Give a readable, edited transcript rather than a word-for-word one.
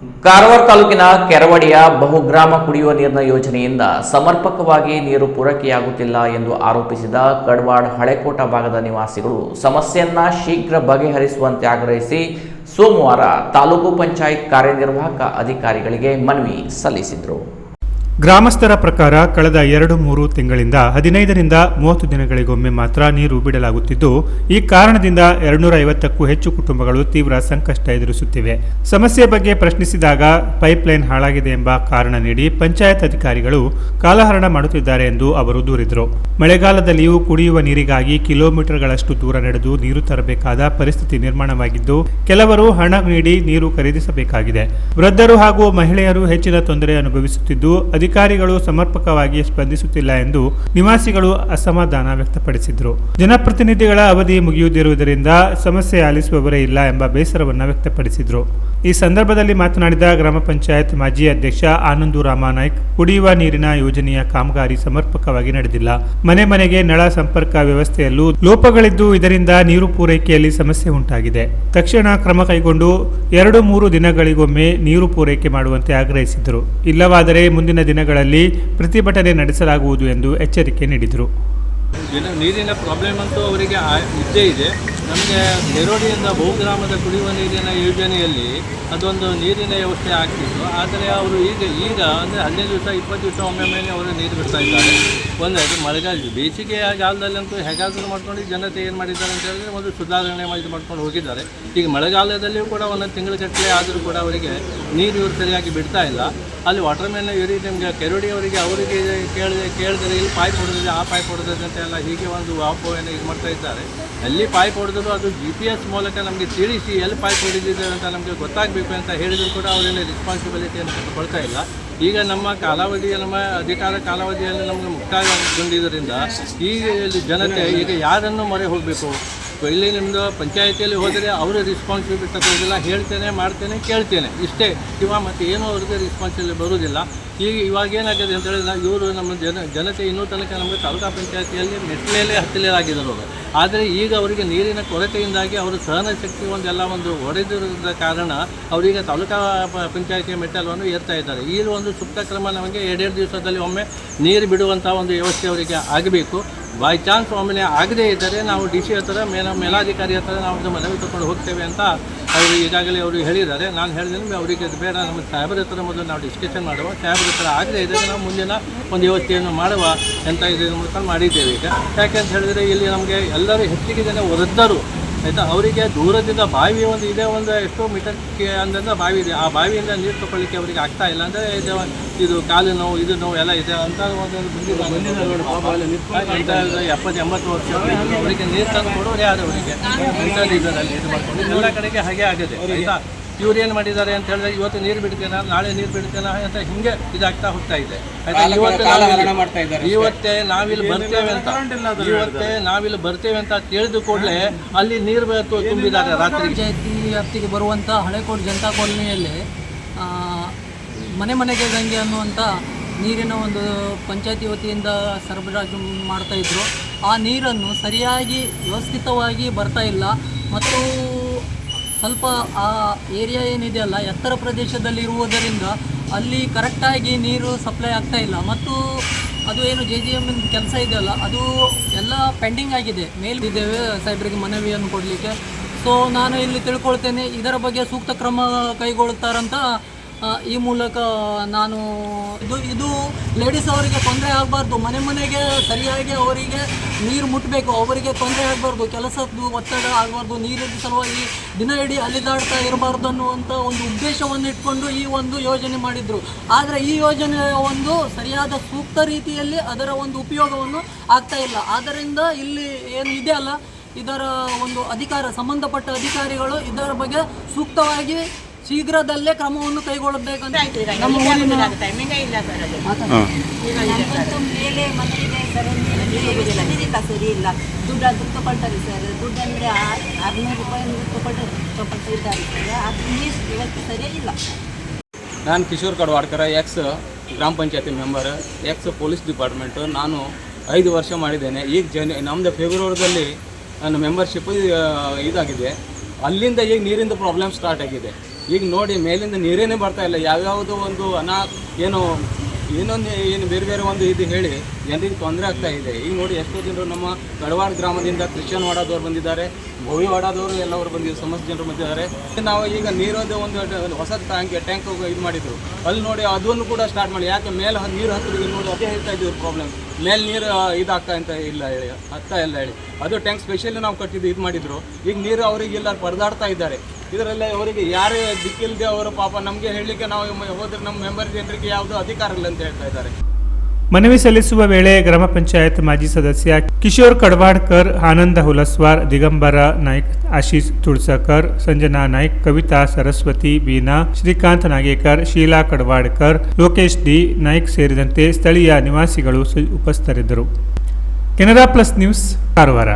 ಕಾರವಾರ ತಾಲೂಕಿನ ಕೆರವಡಿಯ ಬಹುಗ್ರಾಮ ಕುಡಿಯುವ ನೀರಿನ ಯೋಜನೆಯಿಂದ ಸಮರ್ಪಕವಾಗಿ ನೀರು ಪೂರೈಕೆಯಾಗುತ್ತಿಲ್ಲ ಎಂದು ಆರೋಪಿಸಿದ ಕಡವಾಡ್ ಹಳೆಕೋಟ ಭಾಗದ ನಿವಾಸಿಗಳು ಸಮಸ್ಯೆಯನ್ನ ಶೀಘ್ರ ಬಗೆಹರಿಸುವಂತೆ ಆಗ್ರಹಿಸಿ ಸೋಮವಾರ ತಾಲೂಕು ಪಂಚಾಯತ್ ಕಾರ್ಯನಿರ್ವಾಹಕ ಅಧಿಕಾರಿಗಳಿಗೆ ಮನವಿ ಸಲ್ಲಿಸಿದರು. ಗ್ರಾಮಸ್ಥರ ಪ್ರಕಾರ ಕಳೆದ 2-3 ತಿಂಗಳಿಂದ 15ರಿಂದ 30 ದಿನಗಳಿಗೊಮ್ಮೆ ಮಾತ್ರ ನೀರು ಬಿಡಲಾಗುತ್ತಿದ್ದು, ಈ ಕಾರಣದಿಂದ 250ಕ್ಕೂ ಹೆಚ್ಚು ಕುಟುಂಬಗಳು ತೀವ್ರ ಸಂಕಷ್ಟ ಎದುರಿಸುತ್ತಿವೆ. ಸಮಸ್ಯೆ ಬಗ್ಗೆ ಪ್ರಶ್ನಿಸಿದಾಗ ಪೈಪ್ಲೈನ್ ಹಾಳಾಗಿದೆ ಎಂಬ ಕಾರಣ ನೀಡಿ ಪಂಚಾಯತ್ ಅಧಿಕಾರಿಗಳು ಕಾಲಹರಣ ಮಾಡುತ್ತಿದ್ದಾರೆ ಎಂದು ಅವರು ದೂರಿದರು. ಮಳೆಗಾಲದಲ್ಲಿಯೂ ಕುಡಿಯುವ ನೀರಿಗಾಗಿ ಕಿಲೋಮೀಟರ್ಗಳಷ್ಟು ದೂರ ನಡೆದು ನೀರು ತರಬೇಕಾದ ಪರಿಸ್ಥಿತಿ ನಿರ್ಮಾಣವಾಗಿದ್ದು, ಕೆಲವರು ಹಣ ನೀಡಿ ನೀರು ಖರೀದಿಸಬೇಕಾಗಿದೆ. ವೃದ್ಧರು ಹಾಗೂ ಮಹಿಳೆಯರು ಹೆಚ್ಚಿನ ತೊಂದರೆ ಅನುಭವಿಸುತ್ತಿದ್ದು, ಅಧಿಕಾರಿಗಳು ಸಮರ್ಪಕವಾಗಿ ಸ್ಪಂದಿಸುತ್ತಿಲ್ಲ ಎಂದು ನಿವಾಸಿಗಳು ಅಸಮಾಧಾನ ವ್ಯಕ್ತಪಡಿಸಿದರು. ಜನಪ್ರತಿನಿಧಿಗಳ ಅವಧಿ ಮುಗಿಯುತ್ತಿರುವುದರಿಂದ ಸಮಸ್ಯೆ ಆಲಿಸುವವರೇ ಇಲ್ಲ ಎಂಬ ಬೇಸರವನ್ನು ವ್ಯಕ್ತಪಡಿಸಿದರು. ಈ ಸಂದರ್ಭದಲ್ಲಿ ಮಾತನಾಡಿದ ಗ್ರಾಮ ಪಂಚಾಯತ್ ಮಾಜಿ ಅಧ್ಯಕ್ಷ ಆನಂದು ರಾಮನಾಯ್ಕ್, ಕುಡಿಯುವ ನೀರಿನ ಯೋಜನೆಯ ಕಾಮಗಾರಿ ಸಮರ್ಪಕವಾಗಿ ನಡೆದಿಲ್ಲ. ಮನೆ ಮನೆಗೆ ನಳ ಸಂಪರ್ಕ ವ್ಯವಸ್ಥೆಯಲ್ಲೂ ಲೋಪಗಳಿದ್ದು, ಇದರಿಂದ ನೀರು ಪೂರೈಕೆಯಲ್ಲಿ ಸಮಸ್ಯೆ ಉಂಟಾಗಿದೆ. ತಕ್ಷಣ ಕ್ರಮ ಕೈಗೊಂಡು 2-3 ದಿನಗಳಿಗೊಮ್ಮೆ ನೀರು ಪೂರೈಕೆ ಮಾಡುವಂತೆ ಆಗ್ರಹಿಸಿದರು. ಇಲ್ಲವಾದರೆ ಮುಂದಿನ ದಿನಗಳಲ್ಲಿ ಪ್ರತಿಭಟನೆ ನಡೆಸಲಾಗುವುದು ಎಂದು ಎಚ್ಚರಿಕೆ ನೀಡಿದರು. ನೀರಿನ ಪ್ರಾಬ್ಲಮ್ ಅಂತೂ ಅವರಿಗೆ ಇದ್ದೇ ಇದೆ. ನಮಗೆ ಕೆರವಡಿಯಿಂದ ಬಹುಗ್ರಾಮದ ಕುಡಿಯುವ ನೀರಿನ ಯೋಜನೆಯಲ್ಲಿ ಅದೊಂದು ನೀರಿನ ವ್ಯವಸ್ಥೆ ಆಗ್ತಿತ್ತು. ಆದರೆ ಅವರು ಈಗ ಅಂದರೆ 15 ದಿವಸ 20 ದಿವಸ ಒಮ್ಮೆ ಅವರು ನೀರು ಬಿಡ್ತಾ ಇದ್ದಾರೆ. ಒಂದಾಯಿತು ಮಳೆಗಾಲ ಬೇಸಿಗೆ ಕಾಲದಲ್ಲಂತೂ ಹೇಗಾದರೂ ಮಾಡ್ಕೊಂಡು ಜನತೆ ಏನು ಮಾಡಿದ್ದಾರೆ ಅಂತ ಹೇಳಿದ್ರೆ ಒಂದು ಸುಧಾರಣೆ ಮಾಡ್ಕೊಂಡು ಹೋಗಿದ್ದಾರೆ. ಈಗ ಮಳೆಗಾಲದಲ್ಲಿಯೂ ಕೂಡ ಒಂದೊಂದು ತಿಂಗಳ ಗಟ್ಟಲೆ ಆದರೂ ಕೂಡ ಅವರಿಗೆ ನೀರು ಇವರು ಸರಿಯಾಗಿ ಬಿಡ್ತಾ ಇಲ್ಲ. ಅಲ್ಲಿ ವಾಟರ್ ಮ್ಯಾನ್ ಇವರು ನಿಮಗೆ ಕೆರವಡಿಯವರಿಗೆ ಅವರಿಗೆ ಕೇಳಿದರೆ ಇಲ್ಲಿ ಪಾಯ್ಪ್ ಹೊಡೆದಿದೆ, ಆ ಪಾಯ್ಪ್ ಹೊಡೆದಿದೆ ಅಂತ ಎಲ್ಲ ಹೀಗೆ ಒಂದು ವಾಪವನ್ನು ಇದು ಮಾಡ್ತಾ ಇದ್ದಾರೆ. ಎಲ್ಲಿ ಪಾಯ್ಪ್ ಹೊಡೆದ್ರು ಅದು GPS ಮೂಲಕ ನಮಗೆ ತಿಳಿಸಿ ಎಲ್ಲಿ ಪಾಯ್ಪ್ ಹೊಡೆದಿದೆ ಅಂತ ನಮಗೆ ಗೊತ್ತಾಗಬೇಕು ಅಂತ ಹೇಳಿದರೂ ಕೂಡ ಅವರಲ್ಲಿ ರೆಸ್ಪಾನ್ಸಿಬಿಲಿಟಿಯನ್ನು ತಗೊಳ್ತಾ ಇಲ್ಲ. ಈಗ ನಮ್ಮ ಅಧಿಕಾರ ಕಾಲಾವಧಿಯಲ್ಲಿ ನಮಗೆ ಮುಕ್ತಾಯಗೊಂಡಿದ್ದರಿಂದ ಈಗ ಜನತೆ ಈಗ ಯಾರನ್ನು ಮೊರೆ ಹೋಗಬೇಕು? ಇಲ್ಲಿ ನಿಮ್ಮದು ಪಂಚಾಯತಿಯಲ್ಲಿ ಹೋದರೆ ಅವರು ರೆಸ್ಪಾನ್ಸಿಬಿಲಿಟಿ ತಗೊಳ್ಳೋದಿಲ್ಲ. ಹೇಳ್ತೇನೆ, ಮಾಡ್ತೇನೆ, ಕೇಳ್ತೇನೆ ಇಷ್ಟೇ ಮತ್ತು ಏನೂ ಅವ್ರಿಗೆ ರೆಸ್ಪಾನ್ಸಿಬಿಲಿಟಿ ಬರೋದಿಲ್ಲ. ಇವಾಗ ಏನಾಗಿದೆ ಅಂತ ಹೇಳಿದ್ರೆ ಇವರು ನಮ್ಮ ಜನತೆ ಇನ್ನೂ ತನಕ ನಮಗೆ ತಾಲೂಕಾ ಪಂಚಾಯತಿಯಲ್ಲಿ ಮೆಟ್ಲೇಲೇ ಹತ್ತಲೇರಾಗಿದ್ದರು. ಆದರೆ ಈಗ ಅವರಿಗೆ ನೀರಿನ ಕೊರತೆಯಿಂದಾಗಿ ಅವರು ಸಹನ ಶಕ್ತಿ ಒಂದು ಒಡೆದಿರೋದ ಕಾರಣ ಅವರೀಗ ತಾಲೂಕಾ ಪಂಚಾಯತಿಯ ಮೆಟ್ಟಲನ್ನು ಏರ್ತಾ ಇದ್ದಾರೆ. ಈ ಒಂದು ಸೂಕ್ತ ಕ್ರಮ ನಮಗೆ 2 ದಿವಸದಲ್ಲಿ ಒಮ್ಮೆ ನೀರು ಬಿಡುವಂಥ ಒಂದು ವ್ಯವಸ್ಥೆ ಅವರಿಗೆ ಆಗಬೇಕು. ಬೈ ಚಾನ್ಸ್ ಒಮ್ಮೆ ಆಗದೇ ಇದ್ದರೆ ನಾವು DC ಹತ್ತಿರ ಮೇಲಾಧಿಕಾರಿ ಹತ್ತಿರ ನಾವು ಮನವಿ ತಗೊಂಡು ಹೋಗ್ತೇವೆ ಅಂತ ಅವರು ಈಗಾಗಲೇ ಅವರು ಹೇಳಿದ್ದಾರೆ. ನಾನು ಹೇಳಿದ್ರೆ ಅವರಿಗೆ ಬೇಡ, ನಮ್ಮ ಸಾಹೇಬರ ಹತ್ರ ಮೊದಲು ನಾವು ಡಿಸ್ಕಷನ್ ಮಾಡುವ, ಸಾಹೇಬರ ಹತ್ರ ಆಗದೇ ಇದ್ದರೆ ನಾವು ಮುಂದಿನ ಒಂದು ವ್ಯವಸ್ಥೆಯನ್ನು ಮಾಡುವ ಅಂತ ಇದರ ಮೂಲಕ ಮಾಡಿದ್ದೇವೆ. ಈಗ ಯಾಕೆಂತ ಹೇಳಿದರೆ ಇಲ್ಲಿ ನಮಗೆ ಎಲ್ಲರೂ ಹೆಚ್ಚಿಗೆ ಜನ ವೃದ್ಧರು ಆಯಿತಾ, ಅವರಿಗೆ ದೂರದಿಂದ ಬಾವಿ ಒಂದು ಎಷ್ಟೋ ಮೀಟರ್ಗೆ ಅಂದಿಂದ ಬಾವಿ ಇದೆ. ಆ ಬಾವಿಯಿಂದ ನೀರು ತಗೊಳ್ಳಿಕ್ಕೆ ಅವರಿಗೆ ಆಗ್ತಾ ಇಲ್ಲ. ಅಂದರೆ ಇದು ಕಾಲು ನೋವು ಇದು ನೋವು ಎಲ್ಲ ಇದೆ ಅಂತ ಒಂದು 70-80 ವರ್ಷ ಅವರಿಗೆ ನೀರು ತಂದು ಕೊಡೋರು ಯಾರು? ಅವರಿಗೆ ಇದರಲ್ಲಿ ಇದು ಮಾಡ್ಕೊಂಡು ಎಲ್ಲ ಕಡೆಗೆ ಹಾಗೆ ಆಗಿದೆ ಆಯಿತಾ. ಇವ್ರು ಏನು ಮಾಡಿದ್ದಾರೆ ಅಂತ ಹೇಳಿದ್ರೆ ಇವತ್ತು ನೀರು ಬಿಡ್ತೇನೆ, ನಾಳೆ ನೀರು ಬಿಡ್ತೇನೆ ಅಂತ ಹಿಂಗೆ ಇದಾಗ್ತಾ ಹೋಗ್ತಾ ಇದೆ ಆಯಿತಾ. ಇವತ್ತೇ ನಾವಿಲ್ಲಿ ಬರ್ತೇವೆ ಅಂತ ತಿಳಿದು ಕೂಡಲೇ ಅಲ್ಲಿ ನೀರು ತುಂಬಿದ್ದಾರೆ. ರಾತ್ರಿ ಪಂಚಾಯತಿ ವ್ಯಾಪ್ತಿಗೆ ಬರುವಂಥ ಹಳೆಕೋಟೆ ಜನತಾ ಕಾಲೋನಿಯಲ್ಲಿ ಮನೆಗೆ ಗಂಗೆ ಅನ್ನುವಂಥ ನೀರಿನ ಒಂದು ಪಂಚಾಯತಿ ವತಿಯಿಂದ ಸರಬರಾಜು ಮಾಡ್ತಾಯಿದ್ರು. ಆ ನೀರನ್ನು ಸರಿಯಾಗಿ ವ್ಯವಸ್ಥಿತವಾಗಿ ಬರ್ತಾ ಇಲ್ಲ ಮತ್ತು ಸ್ವಲ್ಪ ಆ ಏರಿಯಾ ಏನಿದೆಯಲ್ಲ ಎತ್ತರ ಪ್ರದೇಶದಲ್ಲಿ ಇರುವುದರಿಂದ ಅಲ್ಲಿ ಕರೆಕ್ಟಾಗಿ ನೀರು ಸಪ್ಲೈ ಆಗ್ತಾ ಇಲ್ಲ ಮತ್ತು ಅದು ಏನು JGM ಕೆಲಸ ಇದೆಯಲ್ಲ ಅದು ಎಲ್ಲ ಪೆಂಡಿಂಗ್ ಆಗಿದೆ. ಮೇಲಿದ್ದೇವೆ ಸಾಹೇಬರಿಗೆ ಮನವಿಯನ್ನು ಕೊಡಲಿಕ್ಕೆ. ಸೊ ನಾನು ಇಲ್ಲಿ ತಿಳ್ಕೊಳ್ತೇನೆ ಇದರ ಬಗ್ಗೆ ಸೂಕ್ತ ಕ್ರಮ ಕೈಗೊಳ್ತಾರಂತ ಈ ಮೂಲಕ ನಾನು ಇದು ಲೇಡೀಸ್ ಅವರಿಗೆ ತೊಂದರೆ ಆಗಬಾರ್ದು, ಮನೆಗೆ ಸರಿಯಾಗಿ ಅವರಿಗೆ ನೀರು ಮುಟ್ಟಬೇಕು, ಅವರಿಗೆ ತೊಂದರೆ ಆಗಬಾರ್ದು, ಕೆಲಸದ್ದು ಒತ್ತಡ ಆಗಬಾರ್ದು, ನೀರಿನ ಸಲುವಾಗಿ ದಿನ ಇಡೀ ಅಲಿದಾಡ್ತಾ ಇರಬಾರ್ದು ಅನ್ನುವಂಥ ಒಂದು ಉದ್ದೇಶವನ್ನು ಇಟ್ಕೊಂಡು ಈ ಒಂದು ಯೋಜನೆ ಮಾಡಿದರು. ಆದರೆ ಈ ಯೋಜನೆ ಒಂದು ಸರಿಯಾದ ಸೂಕ್ತ ರೀತಿಯಲ್ಲಿ ಅದರ ಒಂದು ಉಪಯೋಗವನ್ನು ಆಗ್ತಾ ಇಲ್ಲ. ಆದ್ದರಿಂದ ಇಲ್ಲಿ ಏನು ಇದೆ ಅಲ್ಲ ಇದರ ಒಂದು ಸಂಬಂಧಪಟ್ಟ ಅಧಿಕಾರಿಗಳು ಇದರ ಬಗ್ಗೆ ಸೂಕ್ತವಾಗಿ ಶೀಘ್ರದಲ್ಲೇ ಕ್ರಮವನ್ನು ಕೈಗೊಳ್ಳಬೇಕಂತ ನಮ್ಮ ಮೇಲೆ ಸರಿ ಇಲ್ಲ. ದುಡ್ಡು ತಗೊಳ್ತಾರೆ ಸರ್. ದುಡ್ಡು ಅಂದರೆ 600 ರೂಪಾಯಿ ತಗೊಳ್ತಿದ್ದಾರೆ ಸರ್. ಅದು ಇವತ್ತು ಸರಿಯೇ ಇಲ್ಲ. ನಾನು ಕಿಶೋರ್ ಕಡವಾಡ್ಕರ, ಎಕ್ಸ್ ಗ್ರಾಮ ಪಂಚಾಯತಿ ಮೆಂಬರ್, ಎಕ್ಸ್ ಪೊಲೀಸ್ ಡಿಪಾರ್ಟ್ಮೆಂಟು. ನಾನು 5 ವರ್ಷ ಮಾಡಿದ್ದೇನೆ. ಈಗ ನಮ್ಮದು ಫೆಬ್ರವರಿದಲ್ಲಿ ನನ್ನ ಮೆಂಬರ್ಶಿಪ್ ಇದಾಗಿದೆ. ಅಲ್ಲಿಂದ ಈಗ ನೀರಿಂದ ಪ್ರಾಬ್ಲಮ್ ಸ್ಟಾರ್ಟ್ ಆಗಿದೆ. ಈಗ ನೋಡಿ ಮೇಲಿಂದ ನೀರೇನೇ ಬರ್ತಾ ಇಲ್ಲ. ಯಾವ್ಯಾವುದೋ ಒಂದು ಏನು ಬೇರೆ ಬೇರೆ ಒಂದು ಇದು ಹೇಳಿ ಜನರಿಗೆ ತೊಂದರೆ ಆಗ್ತಾ ಇದೆ. ಈಗ ನೋಡಿ ಎಷ್ಟೋ ಜನರು ನಮ್ಮ ಕಡವಾಡ ಗ್ರಾಮದಿಂದ ಕ್ರಿಶ್ಚಿಯನ್ ವಾಡಾದವ್ರು ಬಂದಿದ್ದಾರೆ, ಭೋವಿ ವಾಡಾದವರು ಎಲ್ಲವರು ಬಂದಿದ್ದಾರೆ, ಸಮಸ್ತ ಜನರು ಬಂದಿದ್ದಾರೆ. ನಾವು ಈಗ ನೀರೋದು ಒಂದು ಹೊಸ ಟ್ಯಾಂಕ್ ಇದು ಮಾಡಿದ್ರು, ಅಲ್ಲಿ ನೋಡಿ ಅದನ್ನು ಕೂಡ ಸ್ಟಾರ್ಟ್ ಮಾಡಿ. ಯಾಕೆ ಮೇಲೆ ನೀರು ಹತ್ತಿರ ನೋಡಿ ಅದೇ ಹೇಳ್ತಾ ಇದ್ದೀವಿ ಪ್ರಾಬ್ಲಮ್, ಮೇಲೆ ನೀರು ಇದಾಗ್ತಾ ಅಂತ ಇಲ್ಲ ಹೇಳಿ ಹತ್ತಾ ಇಲ್ಲ ಹೇಳಿ. ಅದು ಟ್ಯಾಂಕ್ ಸ್ಪೆಷಲಿ ನಾವು ಕಟ್ಟಿದ್ದು ಇದು ಮಾಡಿದ್ರು. ಈಗ ನೀರು ಅವರಿಗೆ ಎಲ್ಲ ಪರದಾಡ್ತಾ ಇದ್ದಾರೆ. ಇದರಲ್ಲೇ ಅವರಿಗೆ ಯಾರೇ ದಿಕ್ಕಿಲ್ಲದೆ ಅವರು ಪಾಪ ನಮಗೆ ಹೇಳಲಿಕ್ಕೆ ನಾವು ಹೋದ್ರೆ ನಮ್ಮ ಮೆಂಬರ್ ಜನರಿಗೆ ಯಾವುದೂ ಅಧಿಕಾರ ಇಲ್ಲ ಅಂತ ಹೇಳ್ತಾ ಇದ್ದಾರೆ. ಮನವಿ ಸಲ್ಲಿಸುವ ವೇಳೆ ಗ್ರಾಮ ಪಂಚಾಯತ್ ಮಾಜಿ ಸದಸ್ಯ ಕಿಶೋರ್ ಕಡವಾಡ್ಕರ್, ಆನಂದ ಹುಲಸ್ವಾರ್, ದಿಗಂಬರ ನಾಯ್ಕ್, ಆಶೀಶ್ ತುಳಸಕರ್, ಸಂಜನಾ ನಾಯ್ಕ್, ಕವಿತಾ ಸರಸ್ವತಿ, ಬೀನಾ, ಶ್ರೀಕಾಂತ್ ನಾಗೇಕರ್, ಶೀಲಾ ಕಡವಾಡ್ಕರ್, ಲೋಕೇಶ್ ಡಿ ನಾಯ್ಕ್ ಸೇರಿದಂತೆ ಸ್ಥಳೀಯ ನಿವಾಸಿಗಳು ಉಪಸ್ಥಿತರಿದ್ದರು. Canara plus news, Karwar.